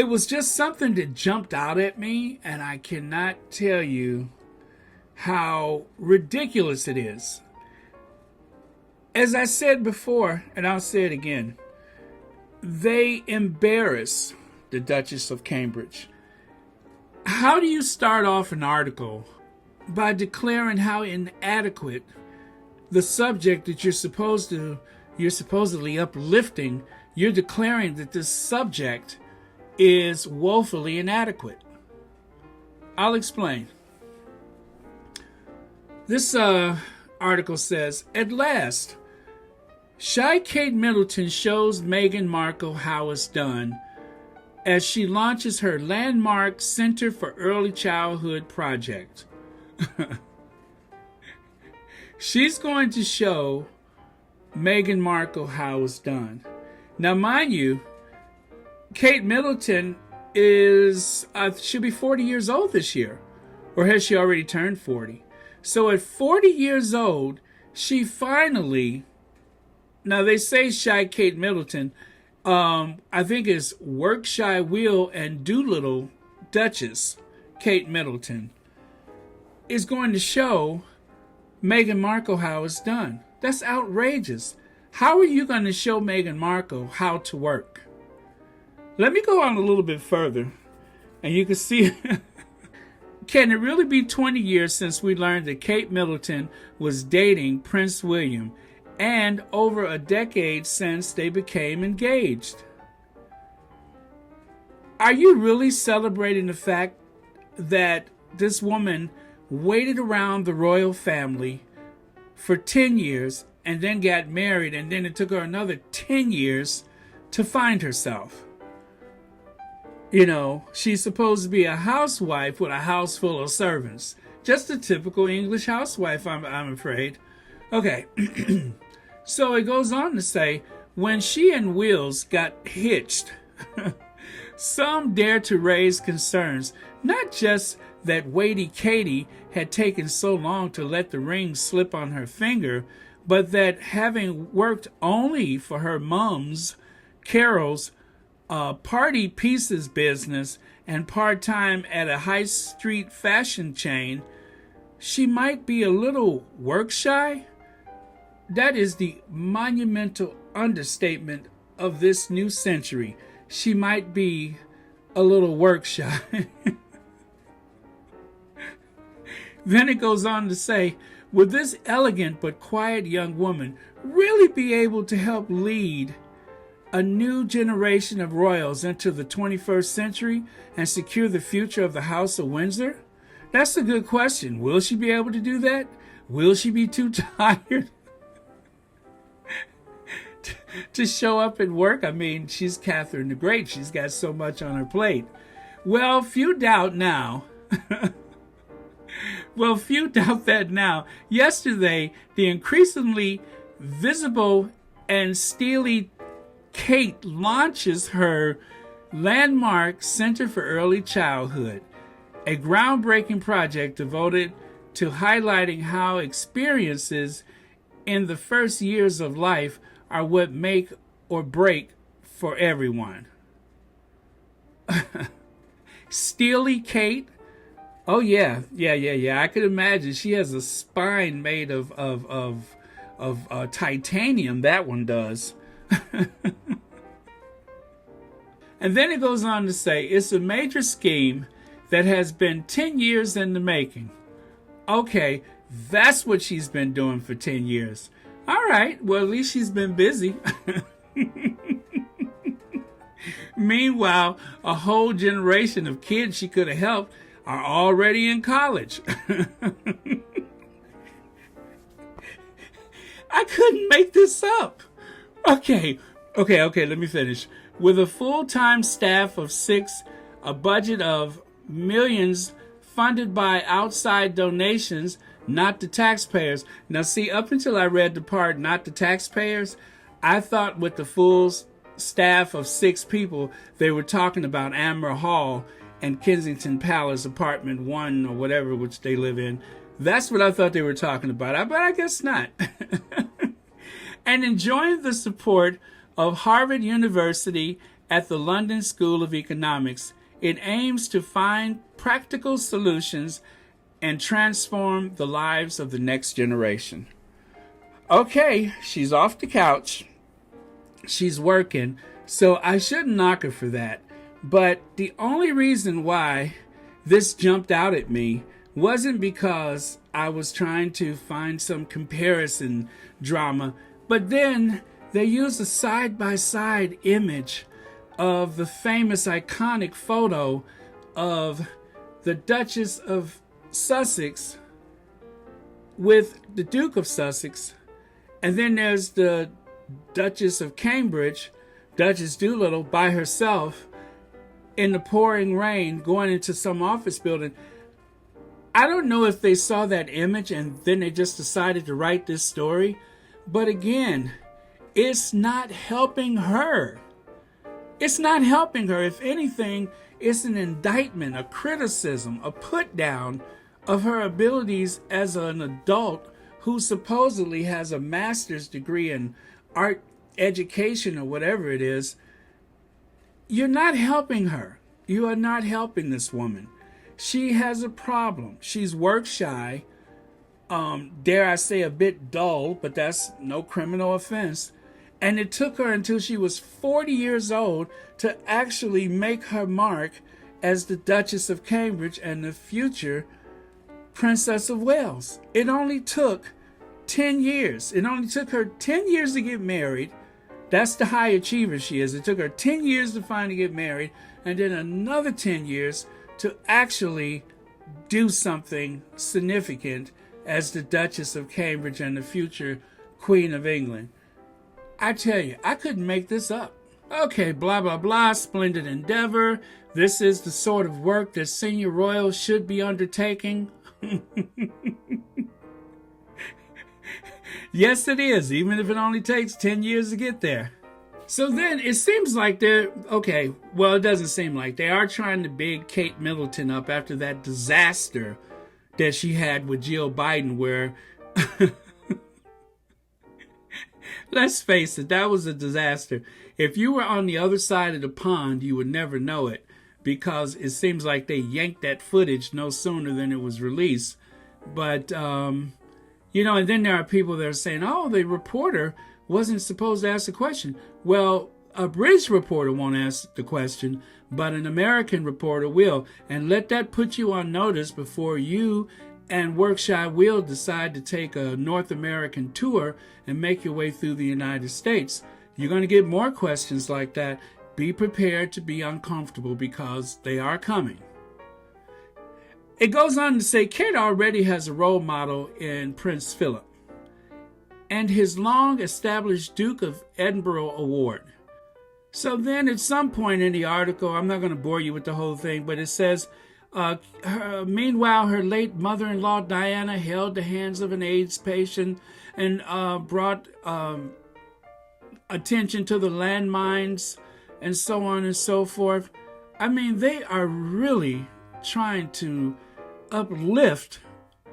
It was just something that jumped out at me, and I cannot tell you how ridiculous it is. As I said before, and I'll say it again, they embarrass the Duchess of Cambridge. How do you start off an article by declaring how inadequate the subject that you're supposedly uplifting, you're declaring that this subject is woefully inadequate? I'll explain. This article says, at last, shy Kate Middleton shows Meghan Markle how it's done as she launches her landmark Center for Early Childhood project. She's going to show Meghan Markle how it's done. Now, mind you, Kate Middleton she'll be 40 years old this year. Or has she already turned 40? So at 40 years old, she finally, now they say shy Kate Middleton, I think it's work shy Will and Doolittle Duchess Kate Middleton, is going to show Meghan Markle how it's done. That's outrageous. How are you going to show Meghan Markle how to work? Let me go on a little bit further, and you can see. Can it really be 20 years since we learned that Kate Middleton was dating Prince William, and over a decade since they became engaged? Are you really celebrating the fact that this woman waited around the royal family for 10 years and then got married, and then it took her another 10 years to find herself? You know, she's supposed to be a housewife with a house full of servants. Just a typical English housewife, I'm afraid. Okay, so it goes on to say, when she and Wills got hitched, some dared to raise concerns, not just that weighty Katie had taken so long to let the ring slip on her finger, but that having worked only for her mom's, Carol's, party pieces business and part-time at a high street fashion chain, she might be a little work shy. That is the monumental understatement of this new century. She might be a little work shy. Then it goes on to say, would this elegant but quiet young woman really be able to help lead a new generation of royals into the 21st century and secure the future of the House of Windsor? That's a good question. Will she be able to do that? Will she be too tired to show up at work? I mean, she's Catherine the Great. She's got so much on her plate. Well, few doubt now. Well, few doubt that now. Yesterday, the increasingly visible and steely Kate launches her landmark Center for Early Childhood, a groundbreaking project devoted to highlighting how experiences in the first years of life are what make or break for everyone. Steely Kate? Oh yeah. I could imagine. She has a spine made of titanium. That one does. And then it goes on to say, it's a major scheme that has been 10 years in the making. Okay, that's what she's been doing for 10 years. All right, well, at least she's been busy. Meanwhile, a whole generation of kids she could have helped are already in college. I couldn't make this up. Okay, let me finish. With a full-time staff of 6, a budget of millions funded by outside donations, not the taxpayers. Now see, up until I read the part, not the taxpayers, I thought with the full staff of 6 people, they were talking about Amber Hall and Kensington Palace Apartment 1 or whatever, which they live in. That's what I thought they were talking about, but I guess not. And enjoying the support of Harvard University at the London School of Economics. It aims to find practical solutions and transform the lives of the next generation. Okay, she's off the couch. She's working, so I shouldn't knock her for that. But the only reason why this jumped out at me wasn't because I was trying to find some comparison drama, but then they used a side-by-side image of the famous iconic photo of the Duchess of Sussex with the Duke of Sussex, and then there's the Duchess of Cambridge, Duchess Doolittle, by herself in the pouring rain going into some office building. I don't know if they saw that image and then they just decided to write this story, but again, it's not helping her. It's not helping her. If anything, it's an indictment, a criticism, a put down of her abilities as an adult who supposedly has a master's degree in art education or whatever it is. You're not helping her. You are not helping this woman. She has a problem. She's work shy, dare I say a bit dull, but that's no criminal offense. And it took her until she was 40 years old to actually make her mark as the Duchess of Cambridge and the future Princess of Wales. It only took 10 years. It only took her 10 years to get married. That's the high achiever she is. It took her 10 years to finally get married, and then another 10 years to actually do something significant as the Duchess of Cambridge and the future Queen of England. I tell you, I couldn't make this up. Okay, blah, blah, blah, splendid endeavor. This is the sort of work that senior royals should be undertaking. Yes, it is, even if it only takes 10 years to get there. So then it seems like they're, okay, well, it doesn't seem like they are trying to big Kate Middleton up after that disaster that she had with Jill Biden, where, let's face it, that was a disaster. If you were on the other side of the pond, you would never know it, because it seems like they yanked that footage no sooner than it was released. But, you know, and then there are people that are saying, oh, the reporter wasn't supposed to ask the question. Well, a British reporter won't ask the question, but an American reporter will. And let that put you on notice before you and Workshy will decide to take a North American tour and make your way through the United States. You're going to get more questions like that. Be prepared to be uncomfortable because they are coming. It goes on to say Kate already has a role model in Prince Philip and his long-established Duke of Edinburgh Award. So then at some point in the article, I'm not going to bore you with the whole thing, but it says, meanwhile, her late mother-in-law, Diana, held the hands of an AIDS patient and brought attention to the landmines and so on and so forth. I mean, they are really trying to uplift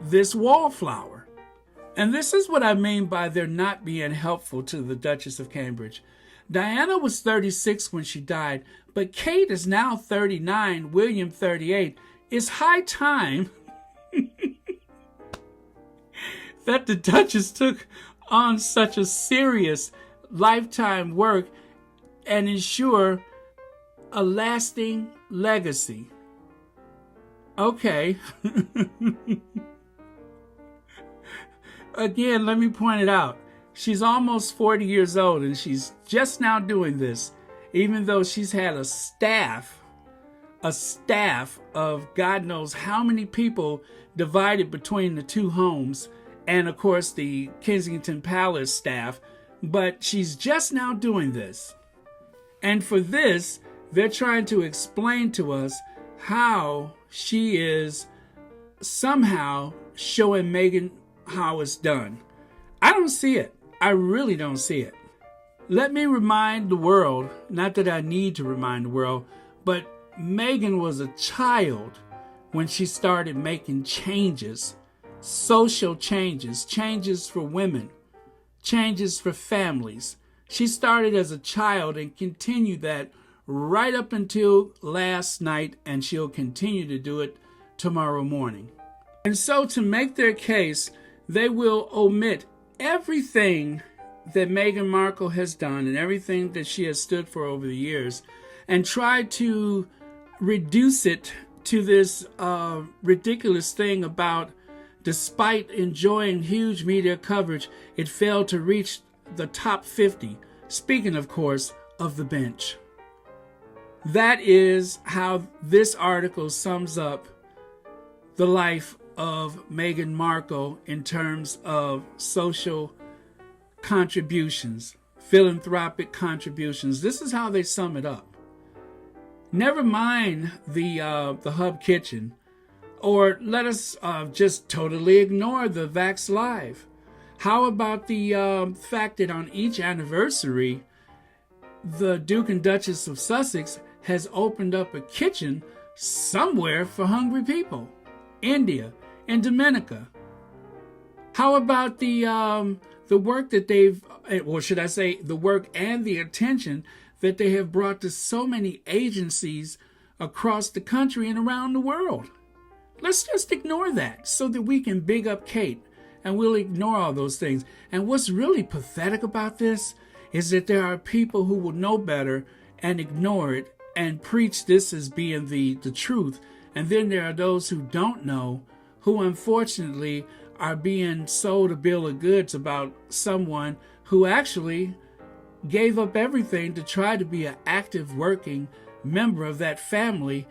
this wallflower. And this is what I mean by they're not being helpful to the Duchess of Cambridge. Diana was 36 when she died, but Kate is now 39, William 38. It's high time that the Duchess took on such a serious lifetime work and ensure a lasting legacy. Okay. Again, let me point it out. She's almost 40 years old and she's just now doing this, even though she's had a staff of God knows how many people divided between the two homes and, of course, the Kensington Palace staff. But she's just now doing this. And for this, they're trying to explain to us how she is somehow showing Meghan how it's done. I don't see it. I really don't see it. Let me remind the world, not that I need to remind the world, but Meghan was a child when she started making changes, social changes, changes for women, changes for families. She started as a child and continued that right up until last night, and she'll continue to do it tomorrow morning. And so to make their case, they will omit everything that Meghan Markle has done and everything that she has stood for over the years and try to reduce it to this ridiculous thing about, despite enjoying huge media coverage, it failed to reach the top 50. Speaking, of course, of the bench. That is how this article sums up the life of Meghan Markle in terms of social contributions, philanthropic contributions. This is how they sum it up. Never mind the hub kitchen, or let us just totally ignore the Vax Live. How about the fact that on each anniversary, the Duke and Duchess of Sussex has opened up a kitchen somewhere for hungry people? India and Dominica. How about the work that they've, or should I say, the work and the attention that they have brought to so many agencies across the country and around the world? Let's just ignore that so that we can big up Kate, and we'll ignore all those things. And what's really pathetic about this is that there are people who will know better and ignore it and preach this as being the truth. And then there are those who don't know, who unfortunately are being sold a bill of goods about someone who actually gave up everything to try to be an active working member of that family,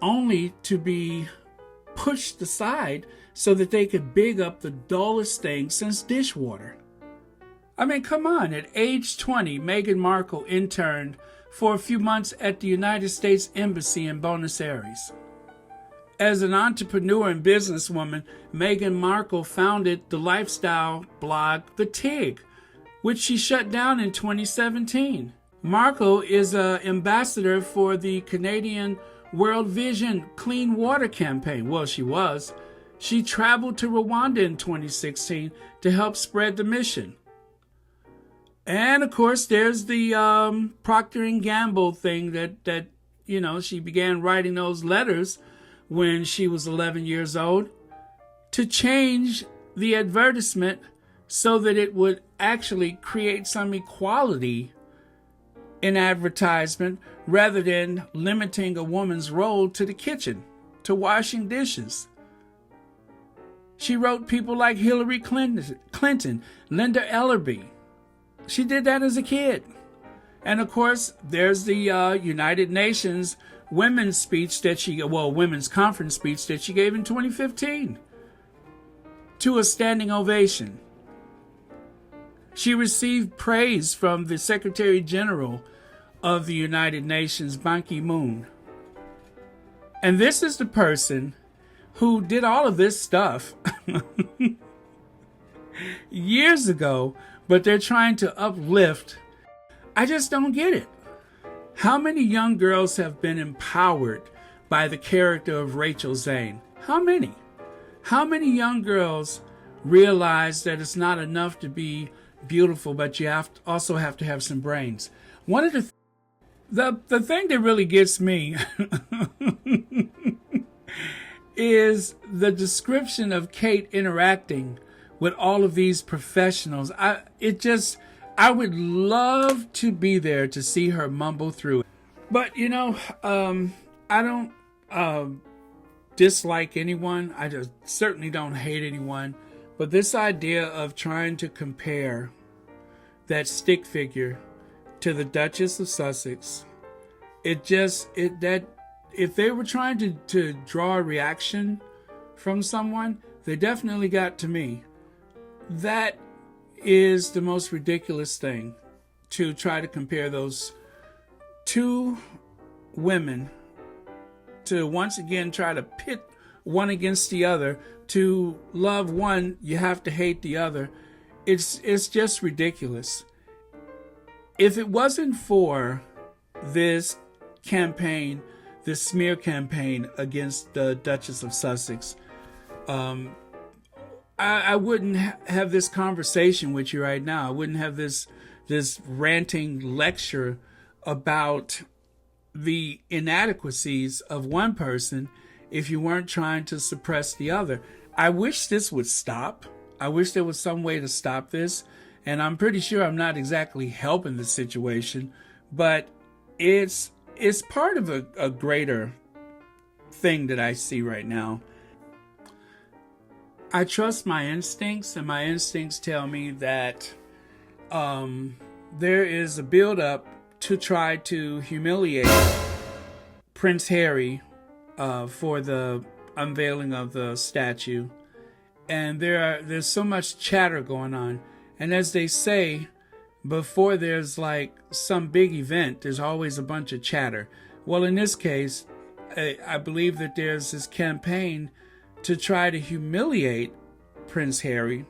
only to be pushed aside so that they could big up the dullest thing since dishwater. I mean, come on. At age 20, Meghan Markle interned for a few months at the United States Embassy in Buenos Aires. As an entrepreneur and businesswoman, Meghan Markle founded the lifestyle blog The Tig, which she shut down in 2017. Markle is an ambassador for the Canadian World Vision Clean Water Campaign. Well, she was. She traveled to Rwanda in 2016 to help spread the mission. And of course, there's the Procter & Gamble thing that she began writing those letters when she was 11 years old to change the advertisement so that it would actually create some equality in advertisement rather than limiting a woman's role to the kitchen, to washing dishes. She wrote people like Hillary Clinton, Linda Ellerbee. She did that as a kid. And of course, there's the United Nations women's conference speech that she gave in 2015 to a standing ovation. She received praise from the Secretary General of the United Nations, Ban Ki-moon. And this is the person who did all of this stuff years ago, but they're trying to uplift. I just don't get it. How many young girls have been empowered by the character of Rachel Zane? How many? How many young girls realize that it's not enough to be beautiful, but you also have to have some brains? One of the thing that really gets me is the description of Kate interacting with all of these professionals. I would love to be there to see her mumble through it. But, I don't dislike anyone. I just certainly don't hate anyone. But this idea of trying to compare that stick figure to the Duchess of Sussex, that if they were trying to draw a reaction from someone, they definitely got to me. That is the most ridiculous thing, to try to compare those two women, to once again try to pit one against the other. To love one, you have to hate the other. It's just ridiculous. If it wasn't for this campaign, this smear campaign against the Duchess of Sussex, I wouldn't have this conversation with you right now. I wouldn't have this ranting lecture about the inadequacies of one person if you weren't trying to suppress the other. I wish this would stop. I wish there was some way to stop this. And I'm pretty sure I'm not exactly helping the situation, but it's part of a greater thing that I see right now. I trust my instincts, and my instincts tell me that there is a build-up to try to humiliate Prince Harry for the unveiling of the statue. And there's so much chatter going on. And as they say, before there's like some big event, there's always a bunch of chatter. Well, in this case, I believe that there's this campaign to try to humiliate Prince Harry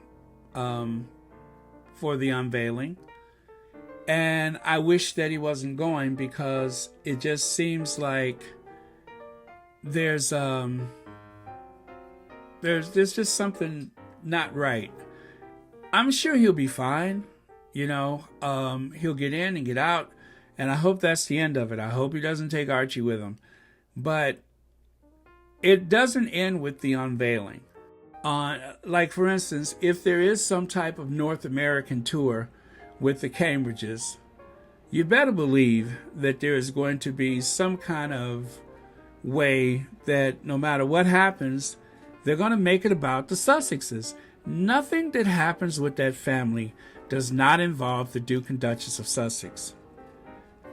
for the unveiling. And I wish that he wasn't going, because it just seems like there's just something not right. I'm sure he'll be fine. He'll get in and get out, and I hope that's the end of it. I hope he doesn't take Archie with him. But it doesn't end with the unveiling. Like, for instance, if there is some type of North American tour with the Cambridges, you better believe that there is going to be some kind of way that no matter what happens, they're going to make it about the Sussexes. Nothing that happens with that family does not involve the Duke and Duchess of Sussex.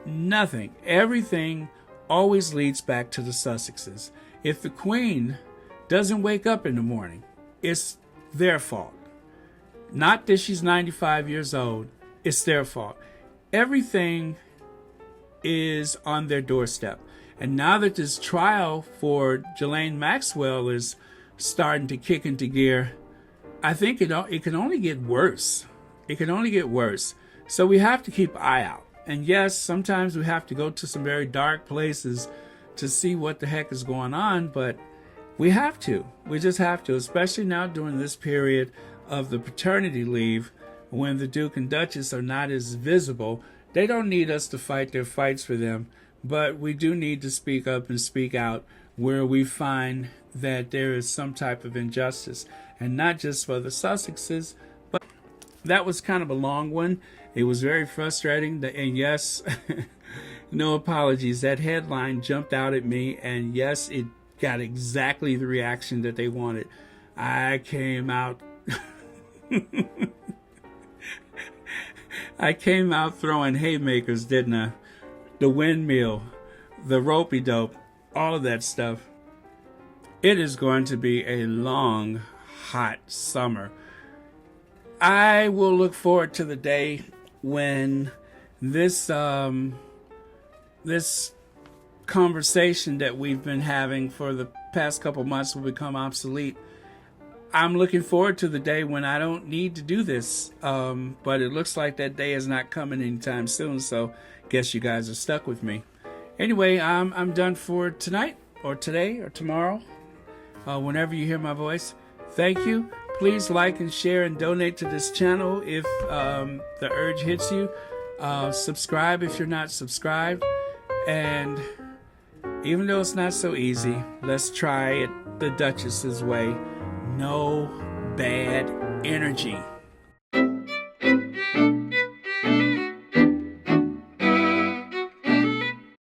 Nothing. Everything always leads back to the Sussexes. If the Queen doesn't wake up in the morning, it's their fault. Not that she's 95 years old. It's their fault. Everything is on their doorstep. And now that this trial for Ghislaine Maxwell is starting to kick into gear, I think it can only get worse. It can only get worse. So we have to keep an eye out. And yes, sometimes we have to go to some very dark places to see what the heck is going on, but we have to. We just have to, especially now during this period of the paternity leave, when the Duke and Duchess are not as visible. They don't need us to fight their fights for them, but we do need to speak up and speak out where we find that there is some type of injustice, and not just for the Sussexes. But that was kind of a long one. It was very frustrating, and yes, no apologies. That headline jumped out at me, and yes, it got exactly the reaction that they wanted. I came out I came out throwing haymakers, didn't I? The windmill, the ropey dope, all of that stuff. It is going to be a long, hot summer. I will look forward to the day when this this conversation that we've been having for the past couple months will become obsolete. I'm looking forward to the day when I don't need to do this, but it looks like that day is not coming anytime soon, so guess you guys are stuck with me. Anyway, I'm done for tonight, or today, or tomorrow, whenever you hear my voice. Thank you. Please like and share and donate to this channel if the urge hits you. Subscribe if you're not subscribed. And even though it's not so easy, let's try it the Duchess's way. No bad energy.